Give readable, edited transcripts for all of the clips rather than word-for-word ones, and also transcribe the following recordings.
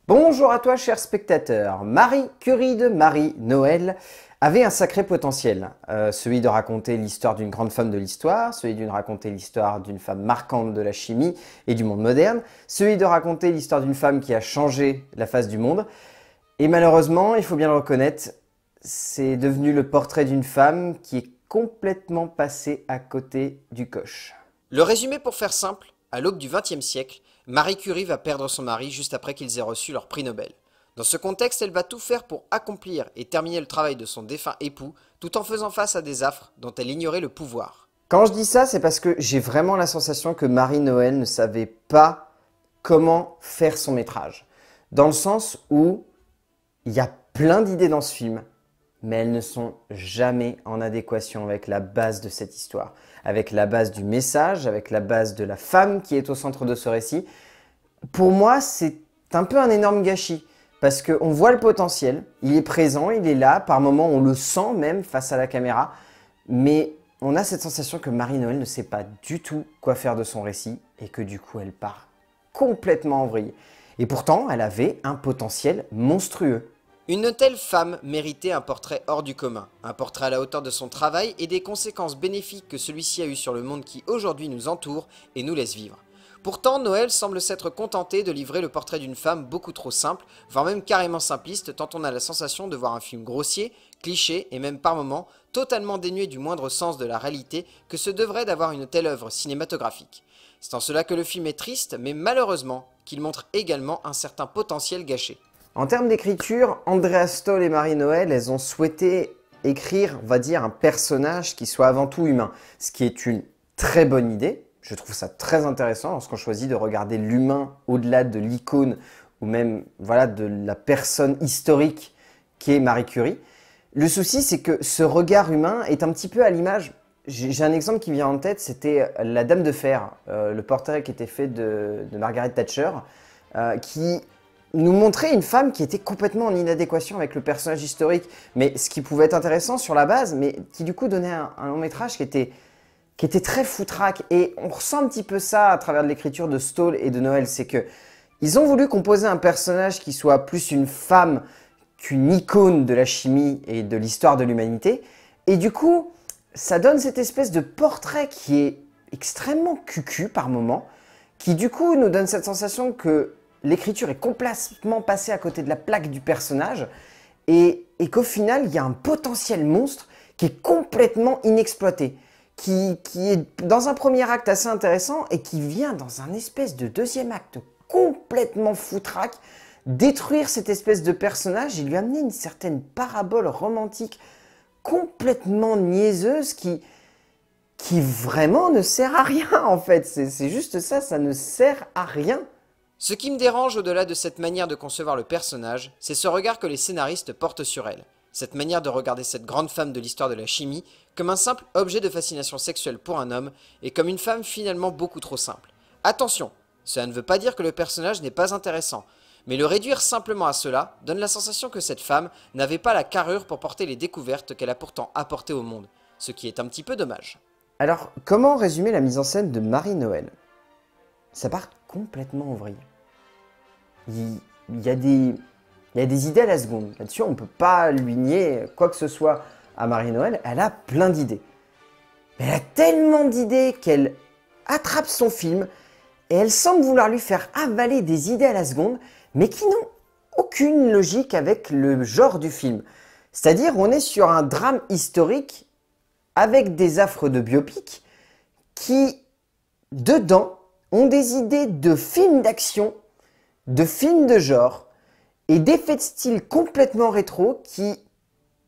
Bonjour à toi cher spectateur. Marie Curie de Marie-Noël avait un sacré potentiel. Celui de raconter l'histoire d'une grande femme de l'histoire, celui de raconter l'histoire d'une femme marquante de la chimie et du monde moderne, celui de raconter l'histoire d'une femme qui a changé la face du monde. Et malheureusement, il faut bien le reconnaître, c'est devenu le portrait d'une femme qui est complètement passée à côté du coche. Le résumé pour faire simple, à l'aube du XXe siècle, Marie Curie va perdre son mari juste après qu'ils aient reçu leur prix Nobel. Dans ce contexte, elle va tout faire pour accomplir et terminer le travail de son défunt époux, tout en faisant face à des affres dont elle ignorait le pouvoir. Quand je dis ça, c'est parce que j'ai vraiment la sensation que Marie-Noël ne savait pas comment faire son métrage. Dans le sens où il y a plein d'idées dans ce film, mais elles ne sont jamais en adéquation avec la base de cette histoire, avec la base du message, avec la base de la femme qui est au centre de ce récit. Pour moi, c'est un peu un énorme gâchis, parce qu'on voit le potentiel, il est présent, il est là, par moments on le sent même face à la caméra, mais on a cette sensation que Marie-Noël ne sait pas du tout quoi faire de son récit, et que du coup elle part complètement en vrille. Et pourtant, elle avait un potentiel monstrueux. Une telle femme méritait un portrait hors du commun, un portrait à la hauteur de son travail et des conséquences bénéfiques que celui-ci a eu sur le monde qui aujourd'hui nous entoure et nous laisse vivre. Pourtant, Noël semble s'être contenté de livrer le portrait d'une femme beaucoup trop simple, voire même carrément simpliste, tant on a la sensation de voir un film grossier, cliché et même par moments totalement dénué du moindre sens de la réalité que se devrait d'avoir une telle œuvre cinématographique. C'est en cela que le film est triste, mais malheureusement qu'il montre également un certain potentiel gâché. En termes d'écriture, Andrea Stoll et Marie-Noël, elles ont souhaité écrire, on va dire, un personnage qui soit avant tout humain. Ce qui est une très bonne idée. Je trouve ça très intéressant lorsqu'on choisit de regarder l'humain au-delà de l'icône ou même voilà, de la personne historique qui est Marie Curie. Le souci, c'est que ce regard humain est un petit peu à l'image. J'ai un exemple qui vient en tête, c'était La Dame de Fer, le portrait qui était fait de Margaret Thatcher, qui nous montrait une femme qui était complètement en inadéquation avec le personnage historique, mais ce qui pouvait être intéressant sur la base, mais qui du coup donnait un long métrage qui était très foutraque. Et on ressent un petit peu ça à travers l'écriture de Stoll et de Noël, c'est que ils ont voulu composer un personnage qui soit plus une femme qu'une icône de la chimie et de l'histoire de l'humanité, et du coup, ça donne cette espèce de portrait qui est extrêmement cucu par moments, qui du coup nous donne cette sensation que l'écriture est complètement passée à côté de la plaque du personnage et qu'au final, il y a un potentiel monstre qui est complètement inexploité, qui est dans un premier acte assez intéressant et qui vient dans un espèce de deuxième acte complètement foutraque détruire cette espèce de personnage et lui amener une certaine parabole romantique complètement niaiseuse qui vraiment ne sert à rien en fait. C'est juste ça, ça ne sert à rien. Ce qui me dérange au-delà de cette manière de concevoir le personnage, c'est ce regard que les scénaristes portent sur elle. Cette manière de regarder cette grande femme de l'histoire de la chimie comme un simple objet de fascination sexuelle pour un homme et comme une femme finalement beaucoup trop simple. Attention, cela ne veut pas dire que le personnage n'est pas intéressant, mais le réduire simplement à cela donne la sensation que cette femme n'avait pas la carrure pour porter les découvertes qu'elle a pourtant apportées au monde, ce qui est un petit peu dommage. Alors, comment résumer la mise en scène de Marie-Noël? Ça part complètement en vrille. Il y a des idées à la seconde. Là-dessus, on ne peut pas lui nier quoi que ce soit à Marie-Noël. Elle a plein d'idées. Mais elle a tellement d'idées qu'elle attrape son film et elle semble vouloir lui faire avaler des idées à la seconde, mais qui n'ont aucune logique avec le genre du film. C'est-à-dire, on est sur un drame historique avec des affres de biopic qui, dedans, ont des idées de films d'action, de films de genre et d'effets de style complètement rétro qui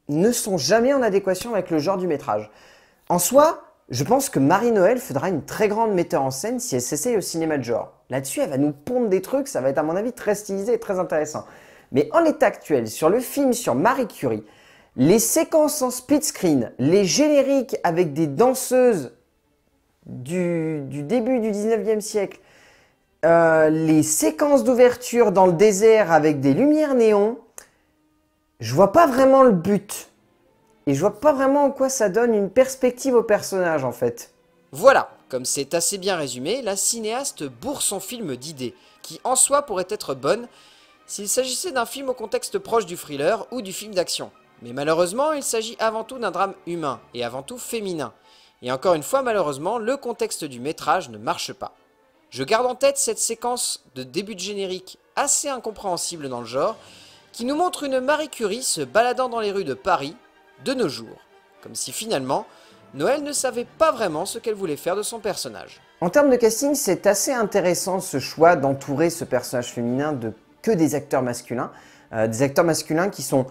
ne sont jamais en adéquation avec le genre du métrage. En soi, je pense que Marie-Noël fera une très grande metteur en scène si elle s'essaye au cinéma de genre. Là-dessus, elle va nous pondre des trucs, ça va être à mon avis très stylisé et très intéressant. Mais en l'état actuel, sur le film sur Marie Curie, les séquences en split screen, les génériques avec des danseuses du début du 19e siècle, les séquences d'ouverture dans le désert avec des lumières néons, je vois pas vraiment le but. Et je vois pas vraiment en quoi ça donne une perspective au personnage en fait. Voilà, comme c'est assez bien résumé, la cinéaste bourre son film d'idées, qui en soi pourraient être bonnes, s'il s'agissait d'un film au contexte proche du thriller ou du film d'action. Mais malheureusement, il s'agit avant tout d'un drame humain, et avant tout féminin. Et encore une fois, malheureusement, le contexte du métrage ne marche pas. Je garde en tête cette séquence de début de générique assez incompréhensible dans le genre, qui nous montre une Marie Curie se baladant dans les rues de Paris de nos jours. Comme si finalement, Noël ne savait pas vraiment ce qu'elle voulait faire de son personnage. En termes de casting, c'est assez intéressant ce choix d'entourer ce personnage féminin de que des acteurs masculins. Des acteurs masculins qui sont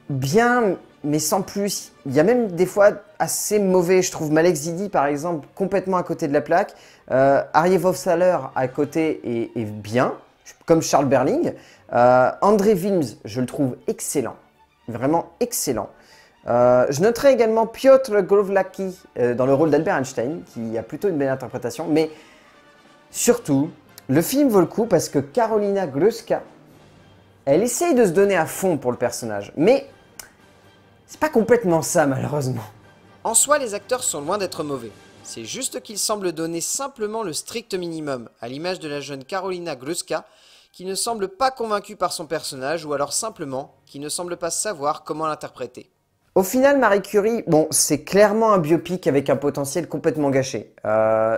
bien, mais sans plus. Il y a même des fois assez mauvais. Je trouve Malek Zidi, par exemple, complètement à côté de la plaque. Arié Vovsaler à côté est bien, comme Charles Berling. André Wilms, je le trouve excellent. Vraiment excellent. Je noterai également Piotr Gowlacki dans le rôle d'Albert Einstein, qui a plutôt une belle interprétation. Mais surtout, le film vaut le coup parce que Karolina Gluska, elle essaye de se donner à fond pour le personnage. Mais c'est pas complètement ça, malheureusement. En soi, les acteurs sont loin d'être mauvais. C'est juste qu'ils semblent donner simplement le strict minimum, à l'image de la jeune Karolina Gluska, qui ne semble pas convaincue par son personnage, ou alors simplement qui ne semble pas savoir comment l'interpréter. Au final, Marie Curie, bon, c'est clairement un biopic avec un potentiel complètement gâché.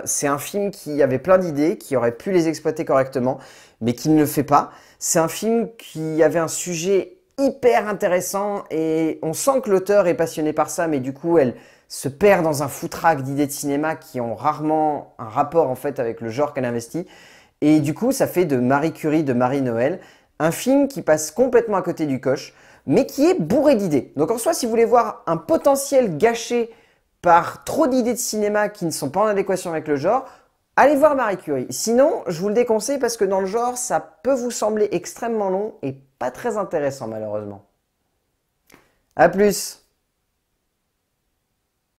C'est un film qui avait plein d'idées, qui aurait pu les exploiter correctement, mais qui ne le fait pas. C'est un film qui avait un sujet hyper intéressant et on sent que l'auteur est passionné par ça, mais du coup, elle se perd dans un foutraque d'idées de cinéma qui ont rarement un rapport en fait avec le genre qu'elle investit. Et du coup, ça fait de Marie Curie, de Marie-Noël, un film qui passe complètement à côté du coche, mais qui est bourré d'idées. Donc en soi, si vous voulez voir un potentiel gâché par trop d'idées de cinéma qui ne sont pas en adéquation avec le genre, allez voir Marie Curie. Sinon, je vous le déconseille parce que dans le genre, ça peut vous sembler extrêmement long et pas très intéressant malheureusement. A plus!